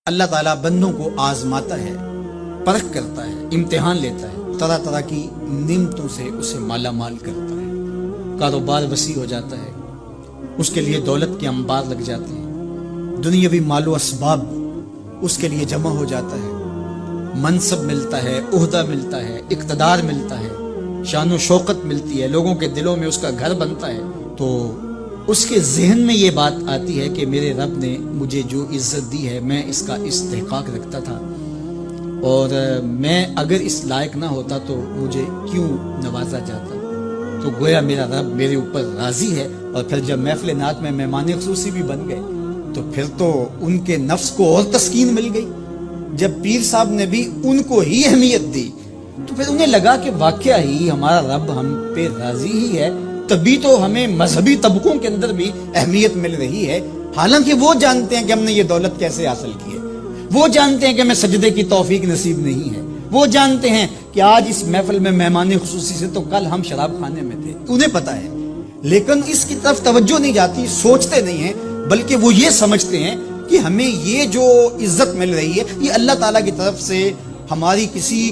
اللہ تعالیٰ بندوں کو آزماتا ہے، پرکھ کرتا ہے، امتحان لیتا ہے، طرح طرح کی نعمتوں سے اسے مالا مال کرتا ہے، کاروبار وسیع ہو جاتا ہے، اس کے لیے دولت کے انبار لگ جاتے ہیں، دنیاوی مال و اسباب اس کے لیے جمع ہو جاتا ہے، منصب ملتا ہے، عہدہ ملتا ہے، اقتدار ملتا ہے، شان و شوکت ملتی ہے، لوگوں کے دلوں میں اس کا گھر بنتا ہے، تو اس کے ذہن میں یہ بات آتی ہے کہ میرے رب نے مجھے جو عزت دی ہے میں اس کا استحقاق رکھتا تھا، اور میں اگر اس لائق نہ ہوتا تو مجھے کیوں نوازا جاتا، تو گویا میرا رب میرے اوپر راضی ہے۔ اور پھر جب محفل نعت میں مہمان خصوصی بھی بن گئے تو پھر تو ان کے نفس کو اور تسکین مل گئی۔ جب پیر صاحب نے بھی ان کو ہی اہمیت دی تو پھر انہیں لگا کہ واقعہ ہی ہمارا رب ہم پہ راضی ہی ہے، تبھی تو ہمیں مذہبی طبقوں کے اندر بھی اہمیت مل رہی ہے، حالانکہ وہ جانتے ہیں کہ ہم نے یہ دولت کیسے حاصل کی ہے، وہ جانتے ہیں کہ ہمیں سجدے کی توفیق نصیب نہیں ہے، وہ جانتے ہیں کہ آج اس محفل میں مہمان خصوصی سے تو کل ہم شراب خانے میں تھے، انہیں پتا ہے، لیکن اس کی طرف توجہ نہیں جاتی، سوچتے نہیں ہیں، بلکہ وہ یہ سمجھتے ہیں کہ ہمیں یہ جو عزت مل رہی ہے یہ اللہ تعالیٰ کی طرف سے ہماری کسی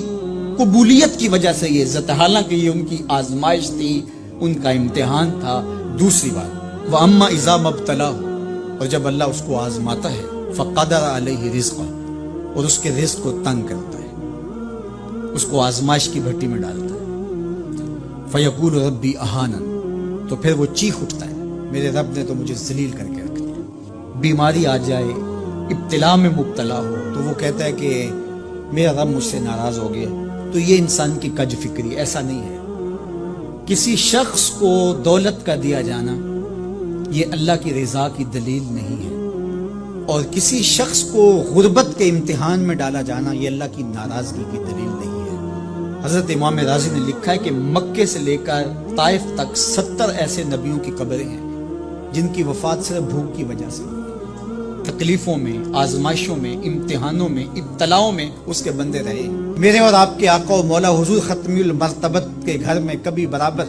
قبولیت کی وجہ سے یہ عزت ہے، حالانکہ یہ ان کی آزمائش تھی، ان کا امتحان تھا۔ دوسری بات، وَأَمَّا إِذَا مَبْتَلَاهُ، اور جب اللہ اس کو آزماتا ہے، فَقَدَرَ عَلَيْهِ رِزْقَهُ، اور اس کے رزق کو تنگ کرتا ہے، اس کو آزمائش کی بھٹی میں ڈالتا ہے، فَيَقُولُ رَبِّي أَهَانَنِ، تو پھر وہ چیخ اٹھتا ہے، میرے رب نے تو مجھے ذلیل کر کے رکھ دیا۔ بیماری آ جائے، ابتلا میں مبتلا ہو تو وہ کہتا ہے کہ میرا رب مجھ سے ناراض ہو گیا۔ تو یہ انسان کی کج فکری، ایسا نہیں ہے۔ کسی شخص کو دولت کا دیا جانا یہ اللہ کی رضا کی دلیل نہیں ہے، اور کسی شخص کو غربت کے امتحان میں ڈالا جانا یہ اللہ کی ناراضگی کی دلیل نہیں ہے۔ حضرت امام رازی نے لکھا ہے کہ مکے سے لے کر طائف تک 70 ایسے نبیوں کی قبریں ہیں جن کی وفات صرف بھوک کی وجہ سے، تکلیفوں میں، آزمائشوں میں، امتحانوں میں، ابتلاؤں میں اس کے بندے رہے۔ میرے اور آپ کے آقا و مولا حضور ختمی المرتبت کے گھر میں کبھی برابر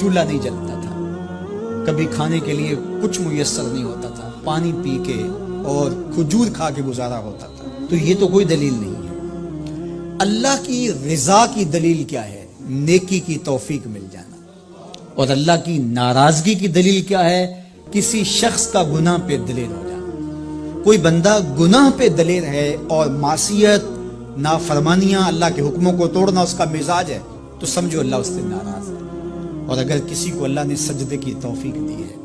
چولہا نہیں جلتا تھا، کبھی کھانے کے لیے کچھ میسر نہیں ہوتا تھا، پانی پی کے اور کھجور کھا کے گزارا ہوتا تھا، تو یہ تو کوئی دلیل نہیں ہے۔ اللہ کی رضا کی دلیل کیا ہے؟ نیکی کی توفیق مل جانا۔ اور اللہ کی ناراضگی کی دلیل کیا ہے؟ کسی شخص کا گناہ پہ دلیل ہو جانا۔ کوئی بندہ گناہ پہ دلیر ہے اور معصیت، نافرمانیاں، اللہ کے حکموں کو توڑنا اس کا مزاج ہے، تو سمجھو اللہ اس سے ناراض ہے۔ اور اگر کسی کو اللہ نے سجدے کی توفیق دی ہے،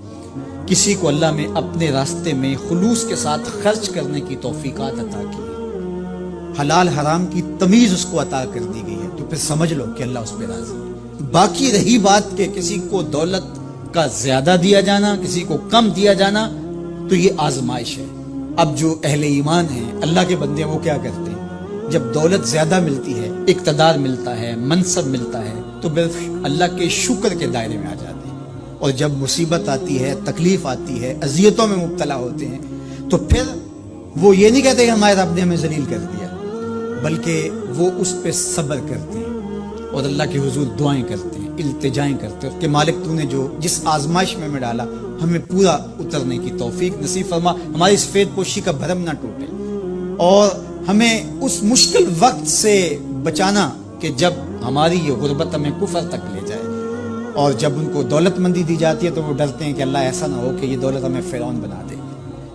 کسی کو اللہ نے اپنے راستے میں خلوص کے ساتھ خرچ کرنے کی توفیقات عطا کی ہے، حلال حرام کی تمیز اس کو عطا کر دی گئی ہے، تو پھر سمجھ لو کہ اللہ اس پہ راضی ہے۔ باقی رہی بات کہ کسی کو دولت کا زیادہ دیا جانا، کسی کو کم دیا جانا، تو یہ آزمائش ہے۔ اب جو اہل ایمان ہیں، اللہ کے بندے ہیں، وہ کیا کرتے ہیں؟ جب دولت زیادہ ملتی ہے، اقتدار ملتا ہے، منصب ملتا ہے، تو بس اللہ کے شکر کے دائرے میں آ جاتے ہیں، اور جب مصیبت آتی ہے، تکلیف آتی ہے، اذیتوں میں مبتلا ہوتے ہیں، تو پھر وہ یہ نہیں کہتے کہ ہمارے رب نے ہمیں ذلیل کر دیا، بلکہ وہ اس پہ صبر کرتے ہیں اور اللہ کے حضور دعائیں کرتے ہیں، التجائیں کرتے ہیں کہ مالک تو نے جو جس آزمائش میں ڈالا ہمیں پورا اترنے کی توفیق نصیب فرما، ہماری سفید پوشی کا بھرم نہ ٹوٹے، اور ہمیں اس مشکل وقت سے بچانا کہ جب ہماری یہ غربت ہمیں کفر تک لے جائے، اور جب ان کو دولت مندی دی جاتی ہے تو وہ ڈرتے ہیں کہ اللہ ایسا نہ ہو کہ یہ دولت ہمیں فرعون بنا دے،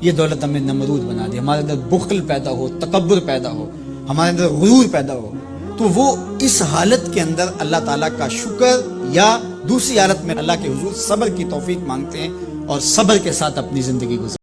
یہ دولت ہمیں نمرود بنا دے، ہمارے اندر بخل پیدا ہو، تکبر پیدا ہو، ہمارے اندر غرور پیدا ہو، تو وہ اس حالت کے اندر اللہ تعالیٰ کا شکر یا دوسری حالت میں اللہ کے حضور صبر کی توفیق مانگتے ہیں اور صبر کے ساتھ اپنی زندگی گزارتے ہیں۔